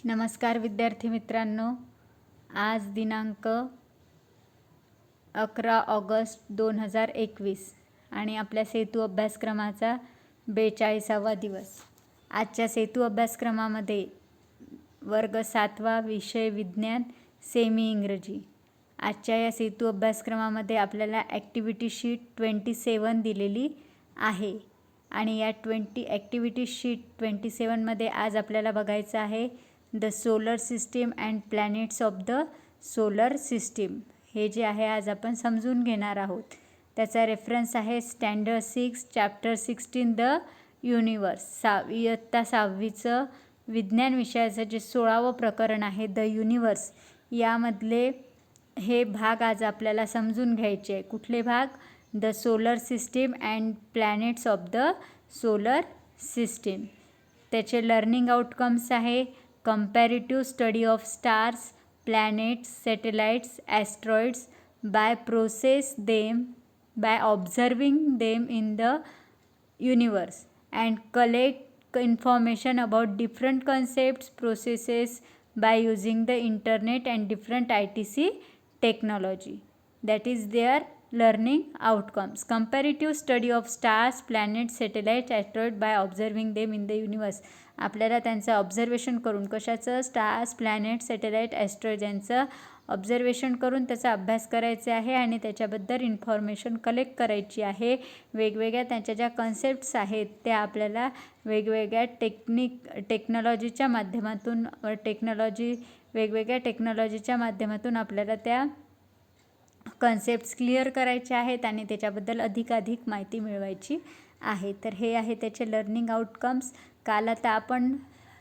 नमस्कार विद्यार्थी मित्रांनो, आज दिनांक 11 ऑगस्ट 2021 आणि आपल्या सेतू अभ्यासक्रमाचा 42वा दिवस. आजच्या सेतू अभ्यासक्रमामध्ये वर्ग 7वा विषय विज्ञान सेमी इंग्रजी. आजच्या या सेतू अभ्यासक्रमामध्ये आपल्याला ॲक्टिव्हिटी शीट 27 दिलेली आहे आणि या ॲक्टिव्हिटी शीट 27मध्ये आज आपल्याला बघायचं आहे the solar system and planets of the solar system. हे जे आहे आज आपण समजून घेणार आहोत. त्याचा रेफरन्स आहे स्टँडर्ड 6 चॅप्टर 16 द युनिवर्स. इयत्ता 6वीचं विज्ञान विषयाचं जे 16वं प्रकरण आहे द युनिवर्स, यामधले हे भाग आज आपल्याला समजून घ्यायचे आहे. कुठले भाग? The solar system and planets of the solar system. त्याचे लर्निंग आउटकम्स आहे comparative study of stars, planets, satellites, asteroids by observing them in the universe and collect information about different concepts, processes by using the internet and different ITC technology. That is their learning outcomes. Comparative study of stars, planets, satellites, asteroids by observing them in the universe. आपल्याला त्यांचं observation करून, कशाचं? Stars, planet, satellite, ॲस्ट्रॉइड यांचं observation करून त्याचा अभ्यास करायचा आहे आणि त्याच्याबद्दल इन्फॉर्मेशन कलेक्ट करायची आहे. वेगवेगळ्या त्यांच्या ज्या कन्सेप्ट्स आहेत त्या आपल्याला वेगवेगळ्या टेक्नॉलॉजीच्या माध्यमातून वेगवेगळ्या टेक्नॉलॉजीच्या माध्यमातून आपल्याला त्या कन्सेप्ट्स क्लिअर करायच्या आहेत आणि त्याच्याबद्दल अधिकाधिक माहिती मिळवायची आहे. तर हे आहे त्याचे लर्निंग आउटकम्स. काल आता आपण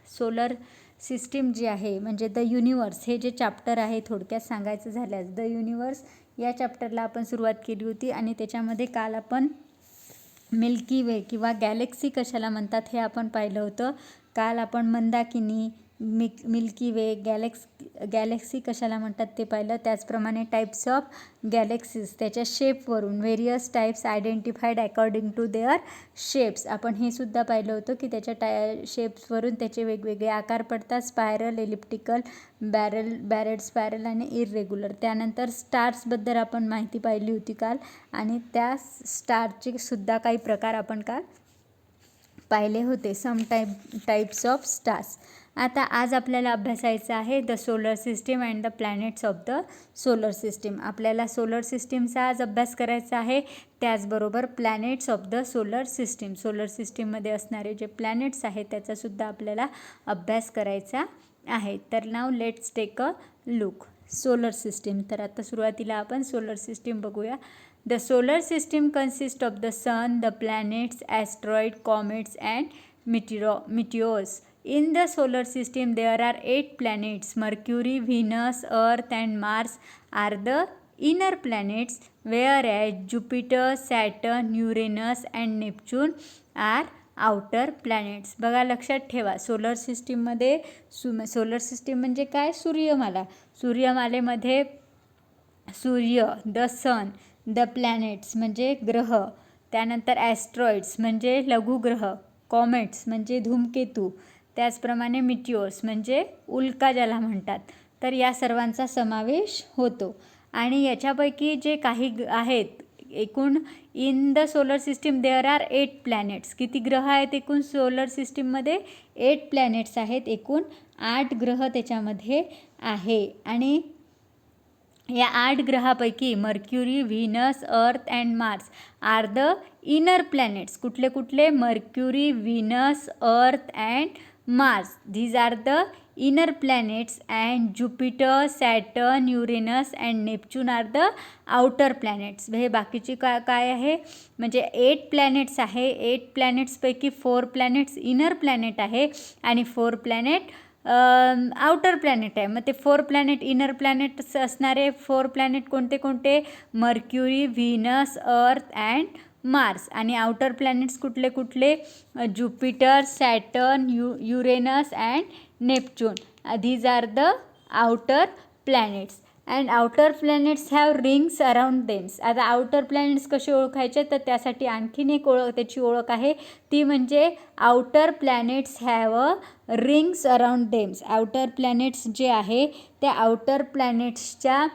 सोलर सिस्टीम जी आहे म्हणजे द युनिवर्स, हे जे चॅप्टर आहे थोडक्यात सांगायचं झाल्यास द युनिवर्स या चॅप्टरला आपण सुरुवात केली होती आणि त्याच्यामध्ये काल आपण मिल्की वे किंवा गॅलेक्सी कशाला म्हणतात हे आपण पाहिलं होतं. काल आपण मंदाकिनी, मिल्की वे, गॅलेक्सी कशाला म्हणतात ते पाहिलं. त्याचप्रमाणे टाईप्स ऑफ गॅलेक्सीज, त्याच्या शेपवरून various types identified according to their shapes, आपण हे सुद्धा पाहिलं होतं की त्याच्या शेप्सवरून त्याचे वेगवेगळे आकार पडतात. स्पायरल, एलिप्टिकल, बॅरेड स्पायरल आणि इररेग्युलर. त्यानंतर स्टार्सबद्दल आपण माहिती पाहिली होती काल आणि त्या स्टारचे सुद्धा काही प्रकार आपण काल पाहिले होते. Some types of stars. आता आज आपल्याला अभ्यासायचं आहे the solar system and the planets of the solar system. आपल्याला सोलर सिस्टीमचा आज अभ्यास करायचा आहे, त्याचबरोबर planets of the solar system, solar सिस्टीममध्ये असणारे जे प्लॅनेट्स आहेत त्याचासुद्धा आपल्याला अभ्यास करायचा आहे. तर नाव let's take a look solar system. तर आता सुरुवातीला आपण सोलर सिस्टीम बघूया. The solar system consists of the sun, the planets, asteroids, comets and meteors. In the solar system there are 8 planets. Mercury, Venus, Earth and Mars are the inner planets, whereas Jupiter, Saturn, Uranus and Neptune are outer planets. बघा, लक्षात ठेवा, solar सिस्टीममध्ये solar system म्हणजे काय? सूर्यमाला. सूर्यमालेमध्ये सूर्य, the sun, the planets म्हणजे ग्रह, त्यानंतर ॲस्ट्रॉइड्स म्हणजे लघुग्रह, कॉमेट्स म्हणजे धूमकेतू, त्याचप्रमाणे मिटिओर्स म्हणजे उल्का ज्याला म्हणतात. तर या सर्वांचा समावेश होतो आणि याच्यापैकी जे काही आहेत एकूण in the solar system there are 8 planets. किती ग्रह आहेत एकूण सोलर सिस्टीममध्ये? 8 प्लॅनेट्स आहेत. एकूण 8 ग्रह त्याच्यामध्ये आहे आणि या 8 ग्रहापैकी Mercury, Venus, Earth and Mars are the inner planets. कुठले कुठले? Mercury, Venus, Earth and Mars. These are the inner planets and Jupiter, Saturn, Uranus and Neptune are the outer planets. हे बाकीची काय आहे म्हणजे 8 प्लॅनेट्स आहे. 8 प्लॅनेट्सपैकी 4 प्लॅनेट्स इनर प्लॅनेट आहे आणि 4 प्लॅनेट आउटर प्लॅनेट आहे. मग ते 4 प्लॅनेट इनर प्लॅनेट्स असणारे 4 प्लॅनेट कोणते कोणते? Mercury, Venus, Earth and Mars. आणि आउटर प्लॅनेट्स कुठले कुठले? Jupiter, Saturn, Uranus and Neptune. These are the outer planets. And outer planets have rings around thems. आता आउटर प्लॅनेट्स कसे ओळखायचे, तर त्यासाठी आणखीन एक त्याची ओळख आहे, ती म्हणजे outer planets have a rings around thems. Outer planets जे आहे त्या आउटर प्लॅनेट्सच्या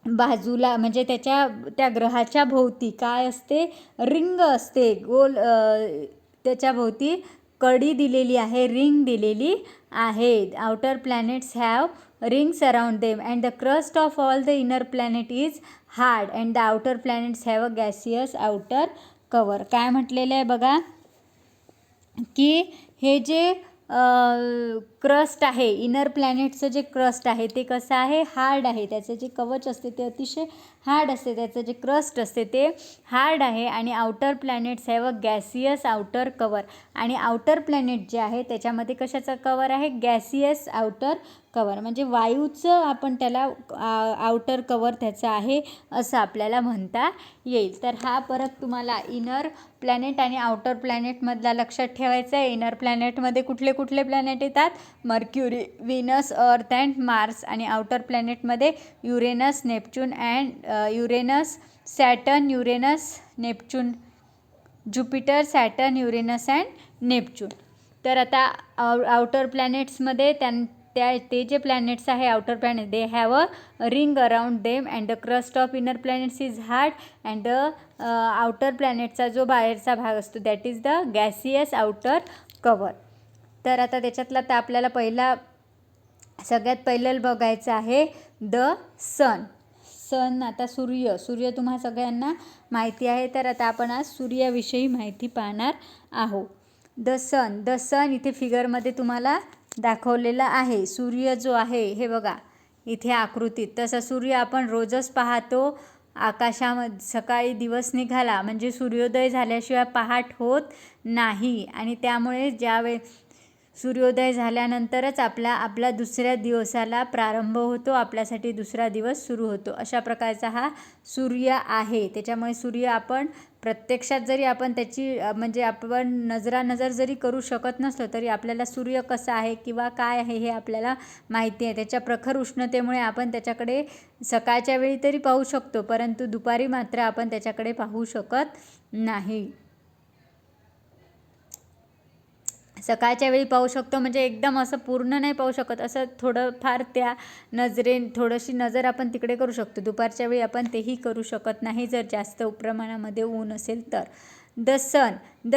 बाजूला म्हणजे त्या ग्रहाच्या भोवती काय असते, रिंग असते, गोल त्याच्या भोवती कडी दिलेली आहे, रिंग दिलेली आहे. Outer planets have rings around them and the crust of all the inner planet is hard and the outer planets have a gaseous outer cover. काय म्हटलेलं आहे बघा की हे जे क्रस्ट आहे, इनर प्लॅनेटचं जे क्रस्ट आहे ते कसं आहे, हार्ड आहे. त्याचं जे कवच असते ते अतिशय हार्ड असते, त्याचं जे क्रस्ट असते ते हार्ड आहे. आणि outer planets have a gaseous outer cover. आणि आउटर प्लॅनेट जे आहे त्याच्यामध्ये कशाचं कवर आहे, गॅसियस आउटर कवर, म्हणजे वायूचं आपण त्याला आउटर कवर त्याचं आहे असं आपल्याला म्हणता येईल. तर हा परत तुम्हाला इनर प्लॅनेट आणि आउटर प्लॅनेटमधला लक्षात ठेवायचं आहे. इनर प्लॅनेटमध्ये कुठले कुठले प्लॅनेट येतात, Mercury, Venus, Earth and Mars. आणि आउटर प्लॅनेटमध्ये Uranus, Neptune Saturn, Uranus, Neptune, Jupiter, Saturn, Uranus and Neptune. तर आता आउटर प्लॅनेट्समध्ये ते जे प्लॅनेट्स आहे outer planet, they have a ring around them and the crust of inner planets is hard and the outer प्लॅनेटचा जो बाहेरचा भाग असतो that is the gaseous outer cover. तर आता त्याच्यातला तर आपल्याला सगळ्यात पहिलं बघायचं आहे द सन. आता सूर्य तुम्हा सगळ्यांना माहिती आहे. तर आता आपण आज सूर्याविषयी माहिती पाहणार आहोत. द सन इथे फिगरमध्ये तुम्हाला दाखवलेला आहे. सूर्य जो आहे हे बघा इथे आकृतीत, तसा सूर्य आपण रोजच पाहतो आकाशामध्ये. सकाळी दिवस निघाला म्हणजे सूर्योदय झाल्याशिवाय पहाट होत नाही आणि त्यामुळे सूर्योदय झाल्यानंतरच आपला दुसऱ्या दिवसाला प्रारंभ होतो, आपल्यासाठी दुसरा दिवस सुरू होतो. अशा प्रकारचा हा सूर्य आहे. त्याच्यामुळे सूर्य आपण प्रत्यक्षात जरी आपण त्याची म्हणजे आपण नजरानजर जरी करू शकत नसलो तरी आपल्याला सूर्य कसा आहे किंवा काय आहे हे आपल्याला माहिती आहे. त्याच्या प्रखर उष्णतेमुळे आपण त्याच्याकडे सकाळच्या वेळी तरी पाहू शकतो, परंतु दुपारी मात्र आपण त्याच्याकडे पाहू शकत नाही. सकाळच्या वेळी पाहू शकतो म्हणजे एकदम असं पूर्ण नाही पाहू शकत, असं थोडंफार त्या थोडीशी नजर आपण तिकडे करू शकतो. दुपारच्या वेळी आपण तेही करू शकत नाही जर जास्त प्रमाणामध्ये ऊन असेल तर. The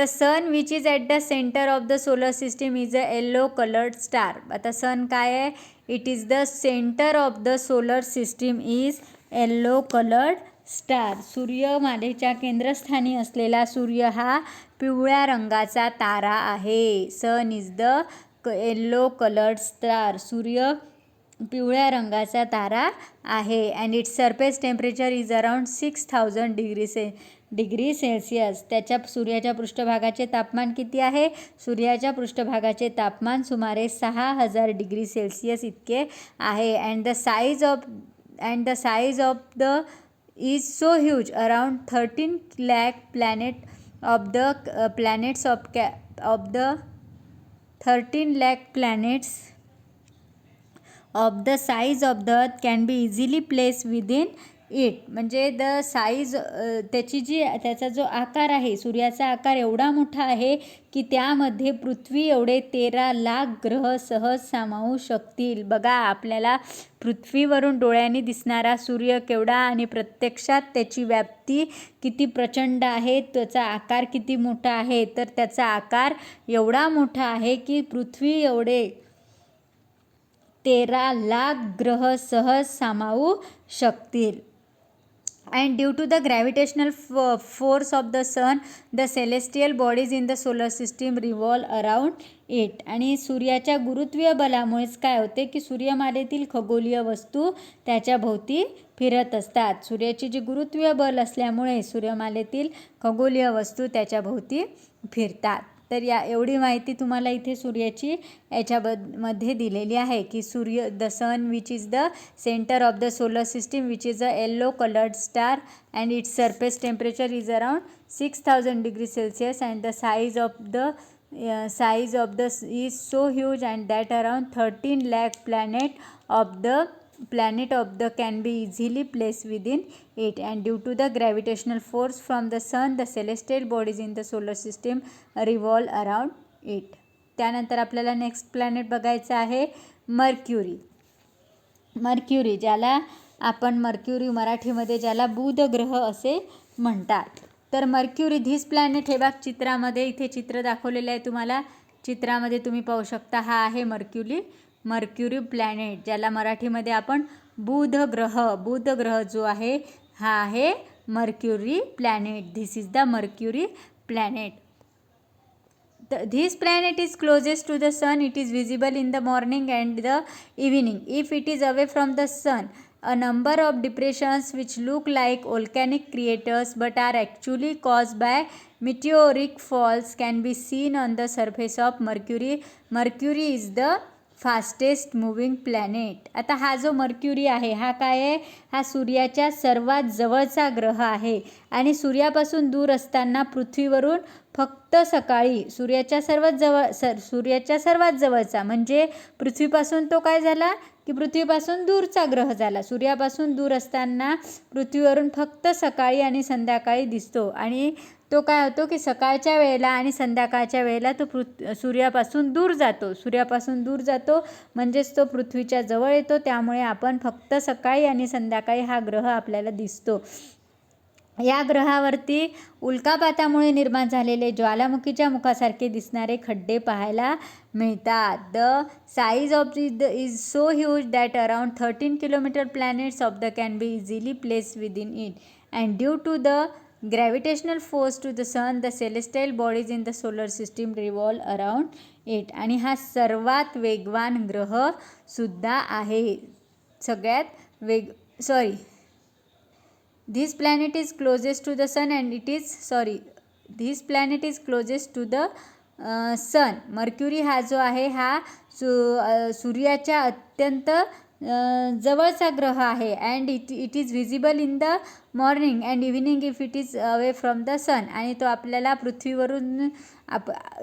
sun which is at the centre of the solar system is a yellow coloured star. आता सन काय आहे, it is the centre of the solar system is yellow coloured star. सूर्यमालेच्या केंद्रस्थानी असलेला सूर्य हा पिवळ्या रंगाचा तारा आहे. Sun is the yellow coloured star. सूर्य पिवळ्या रंगाचा तारा आहे. And its surface temperature is around 6000 degree Celsius. सूर्याच्या पृष्ठभागाचे तापमान किती आहे, सूर्याच्या पृष्ठभागाचे तापमान सुमारे 6000 डिग्री सेल्सिअस इतके आहे. And the size of the is so huge, around 13 lakh planets of the 13 lakh planets of the size of the earth can be easily placed within it. म्हणजे द साईज त्याचा जो आकार आहे, सूर्याचा आकार एवढा मोठा आहे की त्यामध्ये पृथ्वी एवढे 13 लाख ग्रह सहज सामावू शकतील. बघा आपल्याला पृथ्वीवरून डोळ्यांनी दिसणारा सूर्य केवढा आणि प्रत्यक्षात त्याची व्याप्ती किती प्रचंड आहे, त्याचा आकार किती मोठा आहे. तर त्याचा आकार एवढा मोठा आहे की पृथ्वी एवढे 13 लाख ग्रह सहज सामावू शकतील. And due to the gravitational force of the sun, the celestial bodies in the solar system revolve around it. आणि सूर्याच्या गुरुत्वीय बलामुळेच काय होते की सूर्यमालेतील खगोलीय वस्तू त्याच्या भोवती फिरत असतात. सूर्याची जी गुरुत्वीय बल असल्यामुळे सूर्यमालेतील खगोलीय वस्तू त्याच्या भोवती फिरतात. तर एवढी माहिती तुम्हाला इथे सूर्याची याच्यामध्ये दिलेली आहे की the sun which is the centre of the solar system which is a yellow coloured star and its surface temperature is around 6000 degree Celsius and the size of the is so huge and that around 13 lakh planet of the planet of the can be easily placed within it, and due to the gravitational force from the sun the celestial bodies in the solar system revolve around it. त्यानंतर आपल्याला next planet बघायचं आहे mercury. Mercury ज्याला आपण mercury मराठीमध्ये ज्याला बुध ग्रह असे म्हणतात. तर मर्क्युरी धिस प्लॅनेट, हे बघ चित्रामध्ये इथे चित्र दाखवलेलं आहे तुम्हाला, चित्रामध्ये तुम्ही पाहू शकता हा आहे मर्क्युरी प्लॅनेट, ज्याला मराठीमध्ये आपण बुध ग्रह जो आहे हा आहे mercury planet. This is the mercury planet. This planet is closest to the sun. It is visible in the morning and the evening. If it is away from the sun, a number of depressions which look like volcanic craters but are actually caused by meteoric falls can be seen on the surface of Mercury. Mercury is the fastest moving planet. आता हा जो mercury आहे हा काय आहे, हा सूर्याच्या सर्वात जवळचा ग्रह आहे आणि सूर्यापासून दूर असताना पृथ्वीवरून फक्त सकाळी सूर्याच्या सर्वात जवळचा म्हणजे पृथ्वीपासून तो काय झाला की पृथ्वीपासून दूरचा ग्रह झाला. सूर्यापासून दूर असताना पृथ्वीवरून फक्त सकाळी आणि संध्याकाळी दिसतो आणि तो काय होतो की सकाळच्या वेळेला आणि संध्याकाळच्या वेळेला तो सूर्यापासून दूर जातो म्हणजेच तो पृथ्वीच्या जवळ येतो. त्यामुळे आपण फक्त सकाळी आणि संध्याकाळी हा ग्रह आपल्याला दिसतो. या ग्रहावरती उल्कापातामुळे निर्माण झालेले ज्वालामुखीच्या मुखासारखे दिसणारे खड्डे पाहायला मिळतात. The size of is so huge that around 13 kilometre planets of the can be easily place within it and due to the gravitational force to the sun the celestial bodies in the solar system revolve around it. आणि हा सर्वात वेगवान ग्रह सुद्धा आहे. this planet is closest to the sun and this planet is closest to the sun. Mercury हा जो आहे हा सूर्याच्या अत्यंत जवळचा ग्रह आहे and it is visible in the morning and evening if it is away from the sun. आणि तो आपल्याला पृथ्वीवरून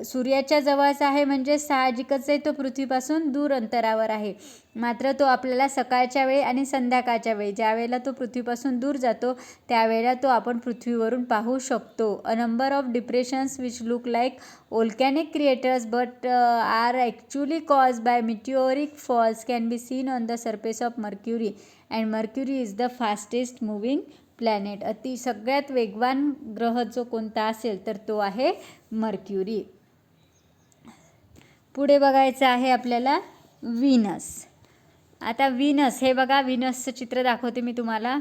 सूर्याच्या जवळचा आहे म्हणजे साहजिकच आहे तो पृथ्वीपासून दूर अंतरावर आहे. मात्र तो आपल्याला सकाळच्या वेळी आणि संध्याकाळच्या वेळी ज्यावेळेला तो पृथ्वीपासून दूर जातो त्यावेळेला तो आपण पृथ्वीवरून पाहू शकतो. A number of depressions which look like volcanic craters but are actually caused by meteoric falls can be seen on the surface of Mercury and Mercury is the fastest moving planet. सगळ्यात वेगवान ग्रह जो कोणता असेल तर तो आहे mercury. पुढे बघायचं आहे आपल्याला व्हीनस. आता व्हीनस, हे बघा व्हीनसचं चित्र दाखवते मी तुम्हाला.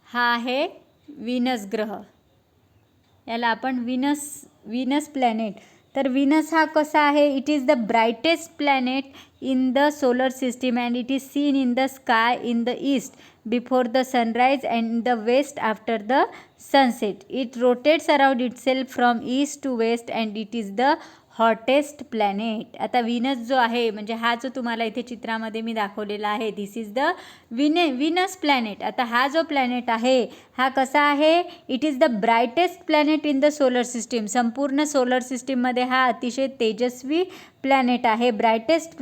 हा आहे व्हीनस ग्रह, याला आपण व्हीनस प्लॅनेट. तर व्हीनस हा कसा आहे, it is the brightest planet in the solar system and it is seen in the sky in the east before the sunrise and in the west after the sunset. It rotates around itself from east to west and it is the hottest planet. आता Venus जो आहे म्हणजे हा जो तुम्हाला इथे चित्रामध्ये मी दाखवलेला आहे this is the Venus planet. आता हा जो प्लॅनेट आहे हा कसा आहे, it is the brightest planet in the solar system. संपूर्ण सोलर सिस्टीममध्ये हा अतिशय तेजस्वी प्लॅनेट आहे, ब्राइटेस्ट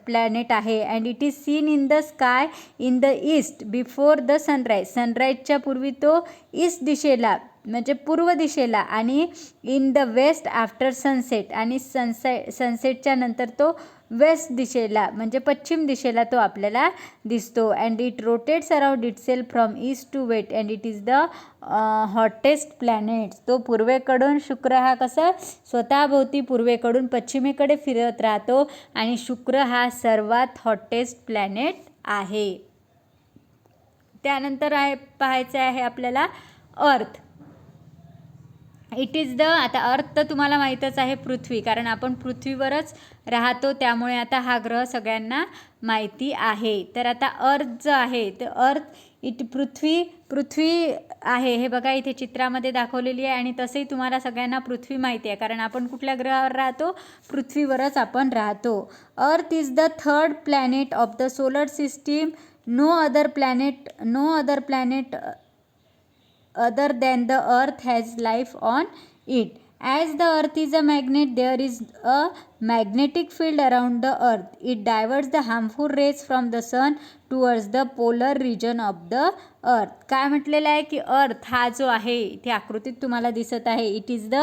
प्लॅनेट आहे and it is seen in the sky in the east before the sunrise. सनराईजच्या पूर्वी तो ईस्ट दिशेला म्हणजे पूर्व दिशेला आणि in the west after sunset आणि सनसेटच्या नंतर तो वेस्ट दिशेला म्हणजे पश्चिम दिशेला तो आपल्याला दिसतो. And it rotates around itself from east to west and it is the hottest planet. तो पूर्वेकडून शुक्र हा कसा स्वतःभोवती पूर्वेकडून पश्चिमेकडे फिरत राहतो आणि शुक्र हा सर्वात हॉटेस्ट प्लॅनेट आहे. त्यानंतर पाहायचं आहे आपल्याला अर्थ. इट इज द, आता अर्थ तर तुम्हाला माहीतच आहे पृथ्वी, कारण आपण पृथ्वीवरच राहतो त्यामुळे आता हा ग्रह सगळ्यांना माहिती आहे. तर आता अर्थ जो आहे तर अर्थ पृथ्वी आहे, हे बघा इथे चित्रामध्ये दाखवलेली आहे आणि तसंही तुम्हाला सगळ्यांना पृथ्वी माहिती आहे कारण आपण कुठल्या ग्रहावर राहतो, पृथ्वीवरच आपण राहतो. Earth is the third planet of the solar system. No other planet other than the earth has life on it. As the earth is a magnet, there is a magnetic field around the earth. It diverts the harmful rays from the sun towards the polar region of the earth. काय म्हटलेलं आहे की अर्थ हा जो आहे इथे आकृतीत तुम्हाला दिसत आहे, it is the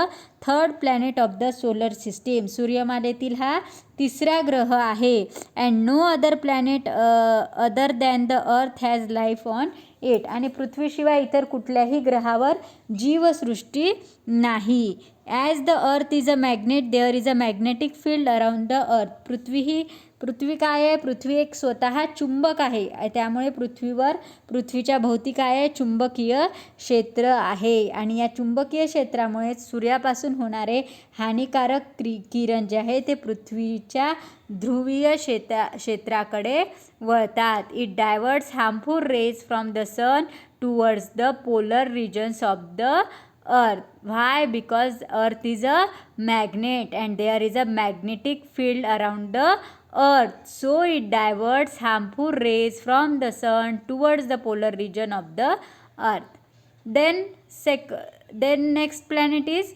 third planet of the solar system. सूर्यमालेतील हा तिसरा ग्रह आहे. And no other planet other than the Earth has life on it. आणि पृथ्वीशिवाय इतर कुठल्याही ग्रहावर जीवसृष्टी नाही. As the Earth is a magnet, there is a magnetic field around the Earth. पृथ्वी काय आहे? पृथ्वी एक स्वतः चुंबक आहे. त्यामुळे पृथ्वीच्या भोवती काय आहे? चुंबकीय क्षेत्र आहे. आणि या चुंबकीय क्षेत्रामुळे सूर्यापासून होणारे हानिकारक किरण जे आहे ते पृथ्वीच्या ध्रुवीय क्षेत्राकडे वळतात. It diverts harmful rays from the sun towards the polar regions of the earth. Why? Because earth is a magnet and there is a magnetic field around the earth, so it diverts harmful rays from the sun towards the polar region of the earth. Then next planet is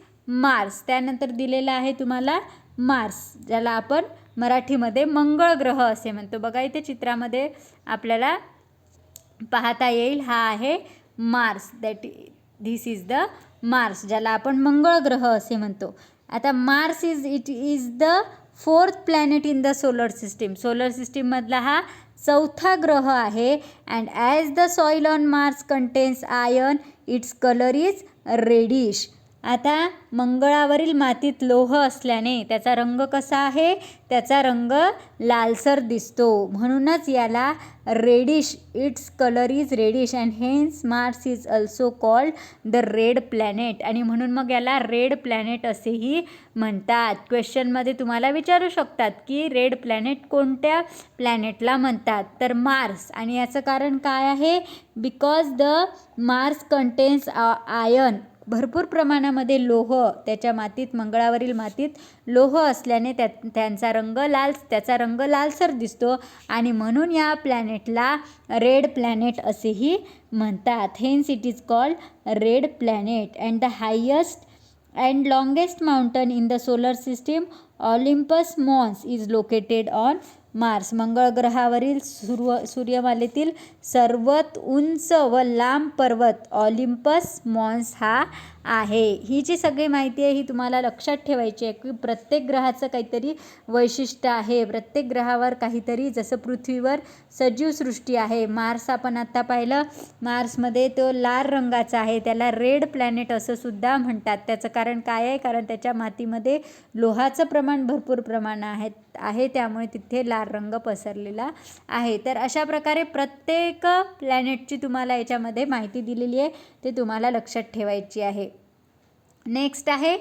Mars. त्यानंतर दिलेला आहे तुम्हाला Mars, ज्याला आपण मराठीमध्ये मंगळ ग्रह असे म्हणतो. बघा इथे चित्रामध्ये आपल्याला पाहता येईल, हा आहे Mars. This is the Mars, ज्याला आपण मंगळ ग्रह असे म्हणतो. आता Mars it is the fourth planet in the solar system. Solar सिस्टीममधला हा चौथा ग्रह आहे. And as the soil on Mars contains iron, its colour is reddish. आता मंगळावरील मातीत लोह असल्याने त्याचा रंग कसा आहे? त्याचा रंग लालसर दिसतो, म्हणूनच याला reddish, its colour is reddish. And hence Mars is also called the red planet. आणि म्हणून मग याला रेड प्लॅनेट असेही म्हणतात. क्वेश्चनमध्ये तुम्हाला विचारू शकतात की रेड प्लॅनेट कोणत्या प्लॅनेटला म्हणतात? तर मार्स. आणि याचं कारण काय आहे? Because the Mars contains iron, भरपूर प्रमाणामध्ये लोह त्याच्या मातीत, मंगळावरील मातीत लोह असल्याने त्याचा रंग लालसर दिसतो आणि म्हणून या प्लॅनेटला रेड प्लॅनेट असेही म्हणतात. Hence it is called red planet. And the highest and longest mountain in the solar system Olympus Mons is located on Mars. मंगळ ग्रहावरील सूर्यमालेतील सर्वात उंच व लांब पर्वत ऑलिम्पस मॉन्स हा आहे. ही जी सगळी माहिती आहे ही तुम्हाला लक्षात ठेवायची आहे की प्रत्येक ग्रहाचं काहीतरी वैशिष्ट्य आहे. प्रत्येक ग्रहावर काहीतरी, जसं पृथ्वीवर सजीव सृष्टी आहे. मार्स आपण आत्ता पाहिलं, मार्समध्ये तो लाल रंगाचा आहे, त्याला रेड प्लॅनेट असं सुद्धा म्हणतात. त्याचं कारण काय आहे? कारण त्याच्या मातीमध्ये लोहाचं प्रमाण भरपूर प्रमाण आहे, त्यामुळे तिथे लाल रंग पसरलेला आहे. तर अशा प्रकारे प्रत्येक प्लॅनेटची तुम्हाला याच्यामध्ये माहिती दिलेली आहे, ते तुम्हाला लक्षात ठेवायची आहे. नेक्स्ट आहे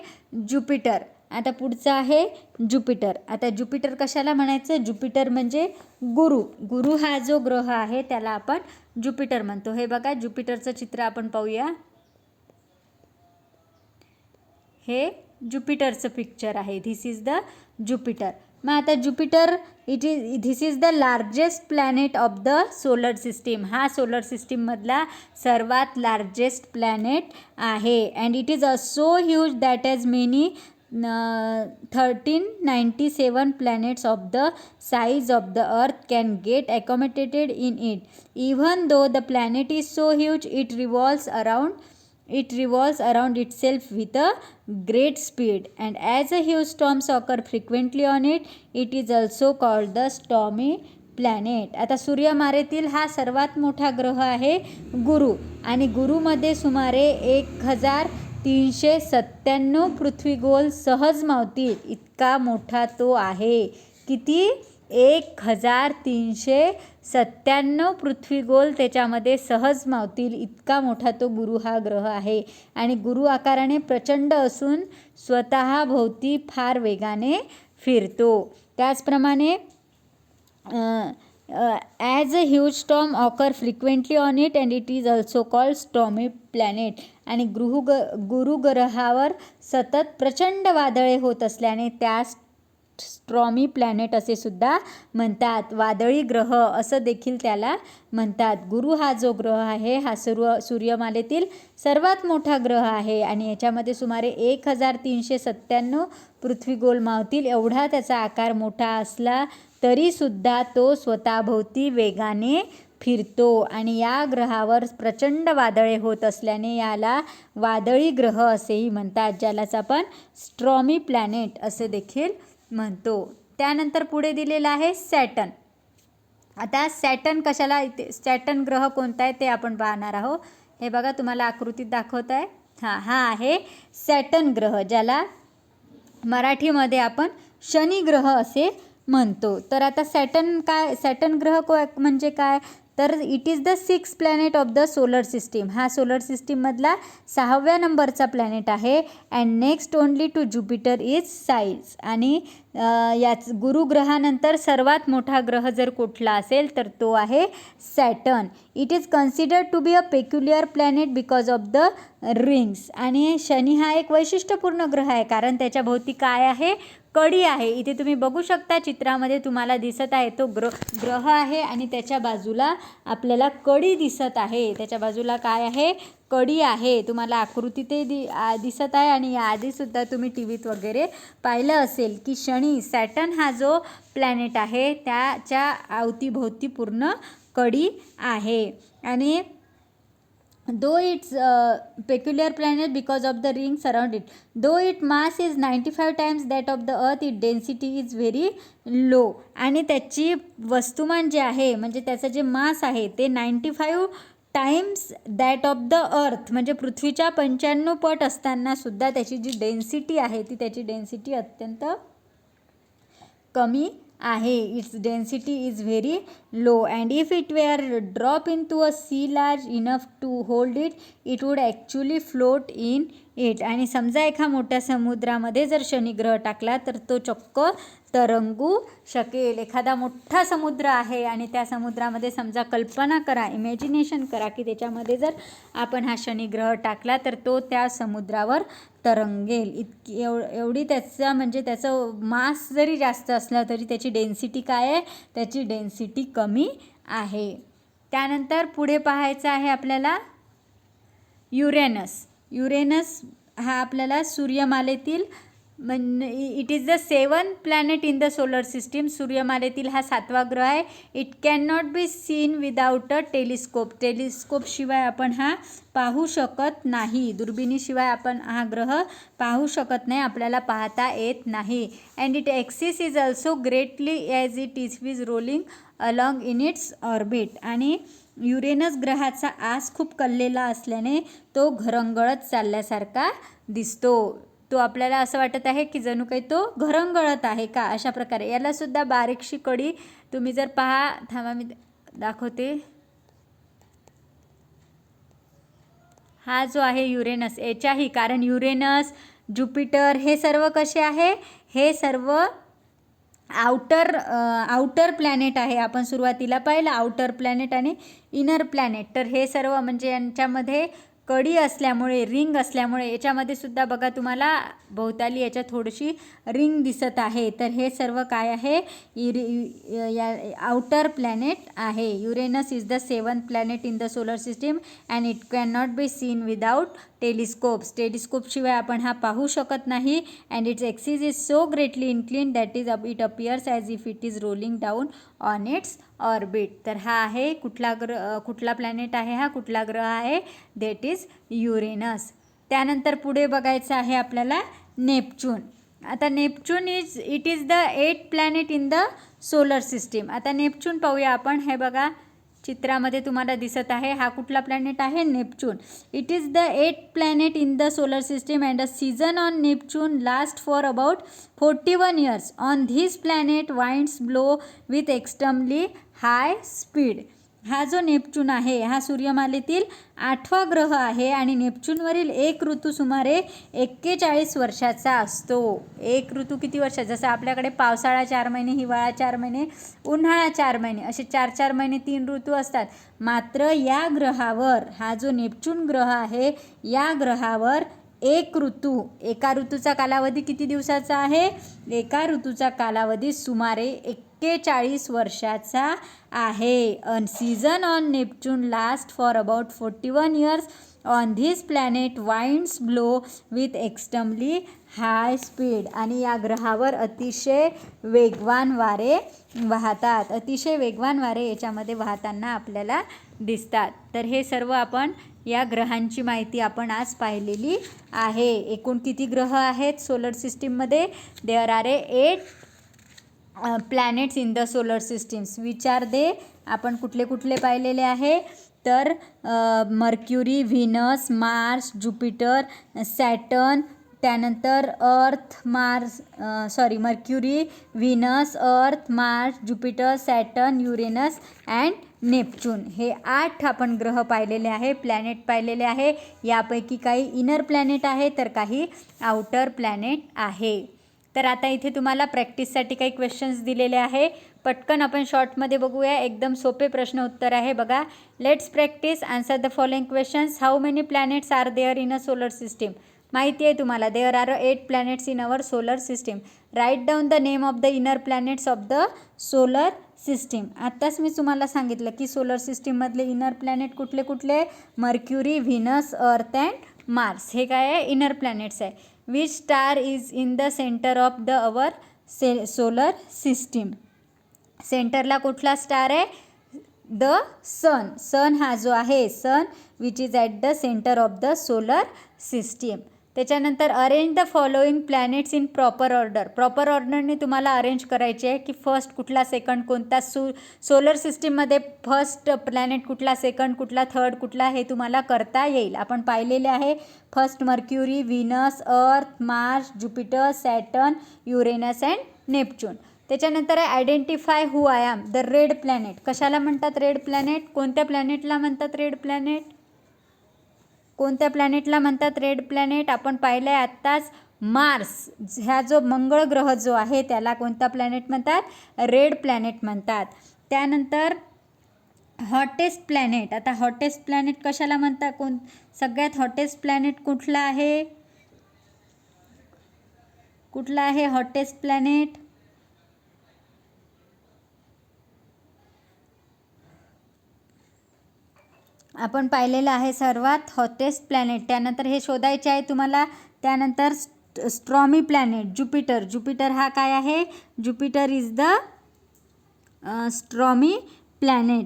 ज्युपिटर. आता पुढचं आहे ज्युपिटर. आता ज्युपिटर कशाला म्हणायचं? ज्युपिटर म्हणजे गुरु हा जो ग्रह आहे त्याला आपण ज्युपिटर म्हणतो. हे बघा ज्युपिटरचं चित्र आपण पाहूया. हे ज्युपिटरचं पिक्चर आहे. This is the Jupiter. मग आता Jupiter this is the largest planet of the solar system. हा सोलर सिस्टीममधला सर्वात लार्जेस्ट प्लॅनेट आहे. And it is so huge that as many 1397 planets of the size of the earth can get accommodated in it. Even though the planet is so huge, it revolves around itself with a great speed. And as a huge storms occur frequently on it, it is also called the stormy planet. आता सूर्यमालेतील हा सर्वात मोठा ग्रह आहे गुरु. आणि गुरुमध्ये सुमारे 1397 पृथ्वीगोल सहज मावतील इतका मोठा तो आहे. किती? 1397 पृथ्वीगोल त्याच्यामध्ये सहज मावतील इतका मोठा तो गुरु हा ग्रह आहे. आणि गुरु आकाराने प्रचंड असून स्वतः भोवती फार वेगाने फिरतो. त्याचप्रमाणे as a huge storm occur frequently on it and it is also called stormy planet. आणि गुरु ग्रहावर सतत प्रचंड वादळे होत असल्याने त्यास स्ट्रॉमी प्लॅनेट असे सुद्धा म्हणतात. वादळी ग्रह असं देखील त्याला म्हणतात. गुरु हा जो ग्रह आहे हा सूर्यमालेतील सर्वात मोठा ग्रह आहे आणि याच्यामध्ये सुमारे 1397 पृथ्वी गोल मावतील एवढा त्याचा आकार मोठा असला तरीसुद्धा तो स्वतःभोवती वेगाने फिरतो आणि या ग्रहावर प्रचंड वादळे होत असल्याने याला वादळी ग्रह असेही म्हणतात, ज्यालाच आपण स्ट्रॉमी प्लॅनेट असे देखील म्हणतो. त्यानंतर पुढे दिलेला आहे सॅटर्न. आता सॅटर्न कशाला, सॅटर्न ग्रह कोणता आहे ते आपण पाहणार आहोत. हे बघा तुम्हाला आकृतीत दाखवत आहे. हा आहे सॅटर्न ग्रह, ज्याला मराठीमध्ये आपण शनी ग्रह असे म्हणतो. तर आता सॅटर्न ग्रह म्हणजे काय, तर it is the 6th planet of the solar system. हा सोलर सिस्टीममधला 6व्या नंबरचा प्लॅनेट आहे. And next only to Jupiter is size. आणि याच गुरुग्रहानंतर सर्वात मोठा ग्रह जर कुठला असेल तर तो आहे Saturn. It is considered to be a peculiar planet because of the rings. आणि शनी हा एक वैशिष्ट्यपूर्ण ग्रह आहे कारण त्याच्या भोवती काय आहे, कडी आहे. इथे तुम्ही बघू शकता चित्रामध्ये तुम्हाला दिसत आहे तो ग्रह आहे आणि त्याच्या बाजूला आपल्याला कडी दिसत आहे. त्याच्या बाजूला काय आहे, कडी आहे. तुम्हाला आकृती ते दिसत आहे आणि याआधीसुद्धा तुम्ही टी व्हीत वगैरे पाहिलं असेल की सॅटर्न हा जो प्लॅनेट आहे त्याच्या अवतीभोवती पूर्ण कडी आहे. आणि though it's peculiar planet because of the rings around it, though its mass is 95 times that of the earth, its density is very low. आणि त्याची वस्तुमान जे आहे म्हणजे त्याचं जे मास आहे ते 95 times that of the earth म्हणजे पृथ्वीच्या 95 पट असताना सुद्धा त्याची जी डेन्सिटी आहे ती त्याची डेन्सिटी अत्यंत कमी आहे. Its density is very low and if it were drop in to a sea large enough to hold it, it would actually float in it. आणि समजा एका मोठ्या समुद्रामध्ये जर शनिग्रह टाकला तर तो चक्क तरंगू शकेल. एखादा मोठा समुद्र आहे आणि त्या समुद्रामध्ये समजा कल्पना करा, इमॅजिनेशन करा की त्याच्यामध्ये जर आपण हा शनिग्रह टाकला तर तो त्या समुद्रावर तरंगेल. एवढी त्याचा म्हणजे त्याचं मास जरी जास्त असला तरी त्याची डेन्सिटी काय आहे, त्याची डेन्सिटी कमी आहे. त्यानंतर पुढे पाहायचं आहे आपल्याला युरेनस हा आपल्याला सूर्यमालेतील it is the 7th planet in the solar system. सूर्यमालेतील हा 7वा ग्रह आहे. It can not be seen without a टेलिस्कोपशिवाय आपण हा पाहू शकत नाही. दुर्बिणीशिवाय आपण हा ग्रह पाहू शकत नाही, आपल्याला पाहता येत नाही. And it axis is also greatly as it is rolling along in its orbit. आणि युरेनस ग्रहाचा आस खूप कललेला असल्याने तो घरंगळत चालल्यासारखा दिसतो. तो आपल्याला असं वाटत आहे की जणू काही तो घरंगळत आहे का, अशा प्रकारे. यालासुद्धा बारीकशी कडी तुम्ही जर थांबा मी दाखवते. हा जो आहे युरेनस याच्याही, कारण युरेनस ज्युपिटर हे सर्व कसे आहे, हे सर्व आउटर प्लॅनेट आहे. आपण सुरुवातीला पाहिलं आउटर प्लॅनेट आणि इनर प्लॅनेट. तर हे सर्व म्हणजे यांच्यामध्ये कडी असल्यामुळे, रिंग असल्यामुळे याच्यामध्ये सुद्धा बघा तुम्हाला भोवताली याच्या थोडीशी रिंग दिसत आहे. तर हे सर्व काय आहे, आउटर प्लॅनेट आहे. Uranus is the 7th planet in the solar system and it can not be seen without टेलिस्कोपशिवाय आपण हा पाहू शकत नाही. And its axis is so greatly inclined that it appears as if it is rolling down on its orbit. तर हा आहे कुठला प्लॅनेट आहे, हा कुठला ग्रह आहे, दॅट इज युरेनस. त्यानंतर पुढे बघायचं आहे आपल्याला नेपच्यून. आता Neptune it is the 8th planet in the solar system. आता नेपच्यून पाहूया आपण. हे बघा चित्रामध्ये तुम्हाला दिसत आहे हा कुठला प्लॅनेट आहे, Neptune. It is the 8th planet in the solar system and a season on Neptune last for about 41 years. On this planet winds blow with extremely high speed. हा जो नेपच्यून आहे हा सूर्यमालेतील 8वा ग्रह आहे आणि नेपच्यूनवरील एक ऋतू सुमारे 41 वर्षाचा असतो. एक ऋतू किती वर्ष, जसं आपल्याकडे पावसाळा 4 महिने, हिवाळा 4 महिने, उन्हाळा 4 महिने, असे 4 महिने 3 ऋतू असतात. मात्र या ग्रहावर, हा जो नेपच्यून ग्रह आहे या ग्रहावर एक ऋतू, एका ऋतूचा कालावधी किती दिवसाचा आहे? एका ऋतूचा कालावधी सुमारे 41 वर्षाचा आहे. A season on Neptune last for about 41 years. On this planet winds blow with extremely high speed. आणि या ग्रहावर अतिशय वेगवान वारे वाहतात. अतिशय वेगवान वारे याच्यामध्ये वाहताना आपल्याला दिसतात. तर हे सर्व आपण या ग्रहांची माहिती आपण आज पाहिलेली आहे. एकूण किती ग्रह आहेत सोलर सिस्टीममध्ये? There are 8 planets in the solar systems. विचार दे, आपण कुठले कुठले पाहिलेले आहे? तर Mercury, Venus, Mars, Jupiter, Saturn, त्यानंतर Mercury, Venus, Earth, Mars, Jupiter, Saturn, Uranus and Neptune. हे 8 आपण ग्रह पाहिलेले आहे, प्लॅनेट पाहिलेले आहे. यापैकी काही इनर प्लॅनेट आहे तर काही आउटर प्लॅनेट आहे. तर आता इथे तुम्हाला प्रॅक्टिससाठी काही क्वेश्चन्स दिलेले आहे. पटकन आपण शॉर्टमध्ये बघूया. एकदम सोपे प्रश्न उत्तर आहे बघा. Let's practise. Answer the following questions. How many planets are there in a solar system? माहिती आहे तुम्हाला, there are 8 planets in our solar system. Right down the name of the inner planets of the solar system. आत्ताच मी तुम्हाला सांगितलं की solar सिस्टीममधले inner planet कुठले कुठले? Mercury, Venus, Earth and Mars. हे काय आहे? इनर प्लॅनेट्स आहे. Which star is in the centre of the our solar system? सेंटरला कुठला स्टार आहे? द सन. सन हा जो आहे, sun which is at the centre of the solar system. त्याच्यानंतर arrange the following planets in proper order. Proper ऑर्डरने तुम्हाला arrange करायचे आहे की फर्स्ट कुठला, सेकंड कोणता. सोलर सिस्टीममध्ये फर्स्ट प्लॅनेट कुठला, सेकंड कुठला, थर्ड कुठला, हे तुम्हाला करता येईल. आपण पाहिलेले आहे. First Mercury, Venus, Earth, Mars, Jupiter, Saturn, Uranus and Neptune. त्याच्यानंतर identify who I am. The red planet. कशाला म्हणतात रेड प्लॅनेट? कोणत्या प्लॅनेटला म्हणतात रेड प्लॅनेट? कोणत्या प्लॅनेटला म्हणतात रेड प्लॅनेट? आपण पाहिलं आहे आत्ताच. मार्स ह्या जो मंगळ ग्रह जो आहे त्याला कोणता प्लॅनेट म्हणतात? रेड प्लॅनेट म्हणतात. त्यानंतर हॉटेस्ट प्लॅनेट. आता हॉटेस्ट प्लॅनेट कशाला म्हणतात? सगळ्यात हॉटेस्ट प्लॅनेट कुठला आहे? कुठला आहे हॉटेस्ट प्लॅनेट? आपण पाहिलेलं आहे सर्वात हॉटेस्ट प्लॅनेट. त्यानंतर हे शोधायचे आहे तुम्हाला. त्यानंतर स्ट्रॉमी प्लॅनेट, ज्युपिटर. ज्युपिटर हा काय आहे? Jupiter is the stormy planet.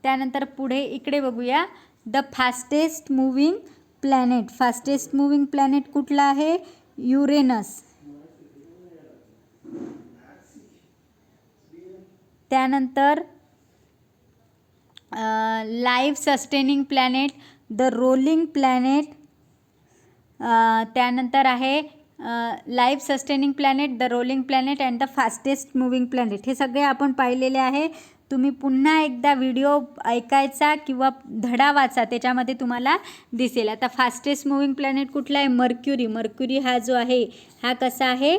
त्यानंतर पुढे इकडे बघूया. The fastest moving planet. Fastest moving planet कुठला आहे? युरेनस. त्यानंतर life sustaining planet, the rolling planet. त्यानंतर आहे life sustaining planet, the rolling planet and the fastest moving planet. हे सगळे आपण पाहिलेले आहे. तुम्ही पुन्हा एकदा व्हिडिओ ऐकायचा किंवा धडा वाचा, त्याच्यामध्ये तुम्हाला दिसेल. आता फास्टेस्ट मूव्हिंग प्लॅनेट कुठला आहे? मर्क्युरी. मर्क्युरी हा जो आहे हा कसा आहे?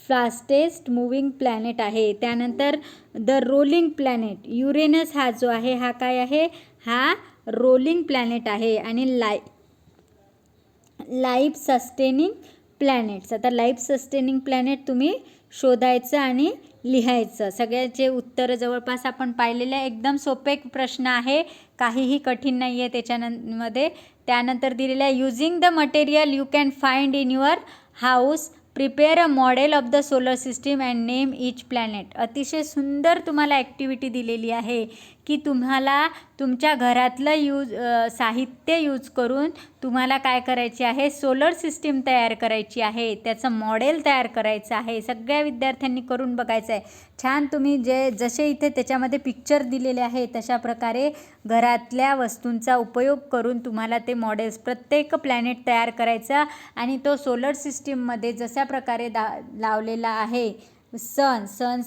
फास्टेस्ट मूव्हिंग प्लॅनेट आहे. त्यानंतर द रोलिंग प्लॅनेट, युरेनस हा जो आहे हा काय आहे? हा रोलिंग प्लॅनेट आहे. आणि लाईफ सस्टेनिंग प्लॅनेट्स. आता लाईफ सस्टेनिंग प्लॅनेट तुम्ही शोधायचं आणि लिहायचं. सगळ्याचे उत्तरं जवळपास आपण पाहिलेले. एकदम सोपे प्रश्न आहे, काहीही कठीण नाही आहे त्याच्यामध्ये. त्यानंतर दिलेलं आहे using the material you can find in your house, prepare a model of the solar system and name each planet. अतिशय सुंदर तुम्हाला ॲक्टिव्हिटी दिलेली आहे की तुम्हाला तुमच्या घरातलं साहित्य यूज करून तुम्हाला काय करायचे आहे? सोलर सिस्टीम तयार करायची आहे, त्याचं मॉडेल तयार करायचं आहे. सगळ्या विद्यार्थ्यांनी करून बघायचं आहे. छान तुम्ही जसे इथे त्याच्यामध्ये पिक्चर दिलेले आहे तशा प्रकारे घरातल्या वस्तूंचा उपयोग करून तुम्हाला ते मॉडेल्स, प्रत्येक प्लॅनेट तयार करायचा. आणि तो सोलर सिस्टीममध्ये जशा प्रकारे लावलेला आहे, सन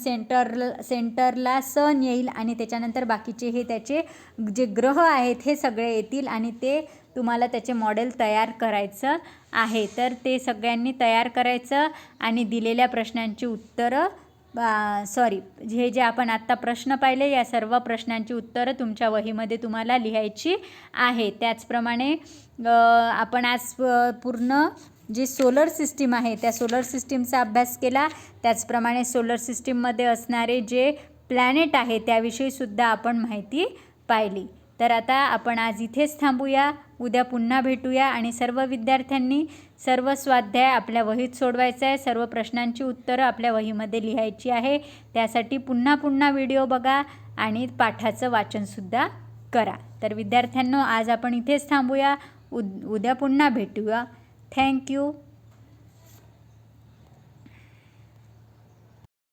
सेंटरला सन येईल आणि त्याच्यानंतर बाकीचे हे त्याचे जे ग्रह आहेत हे सगळे येतील आणि ते तुम्हाला त्याचे मॉडेल तयार करायचं आहे. तर ते सगळ्यांनी तयार करायचं आणि दिलेल्या प्रश्नांची उत्तरं सॉरी जे आपण आत्ता प्रश्न पाहिले या सर्व प्रश्नांची उत्तरं तुमच्या वहीमध्ये तुम्हाला लिहायची आहे. त्याचप्रमाणे आपण आज पूर्ण जी सोलर सिस्टीम आहे त्या सोलर सिस्टीमचा अभ्यास केला. त्याचप्रमाणे सोलर सिस्टीममध्ये असणारे जे प्लॅनेट आहे त्याविषयीसुद्धा आपण माहिती पाहिली. तर आता आपण आज इथेच थांबूया. उद्या पुन्हा भेटूया आणि सर्व विद्यार्थ्यांनी सर्व स्वाध्याय आपल्या वहीत सोडवायचा आहे. सर्व प्रश्नांची उत्तरं आपल्या वहीमध्ये लिहायची आहे. त्यासाठी पुन्हा व्हिडिओ बघा आणि पाठाचं वाचनसुद्धा करा. तर विद्यार्थ्यांनो आज आपण इथेच थांबूया. उद्या पुन्हा भेटूया. थँक्यू.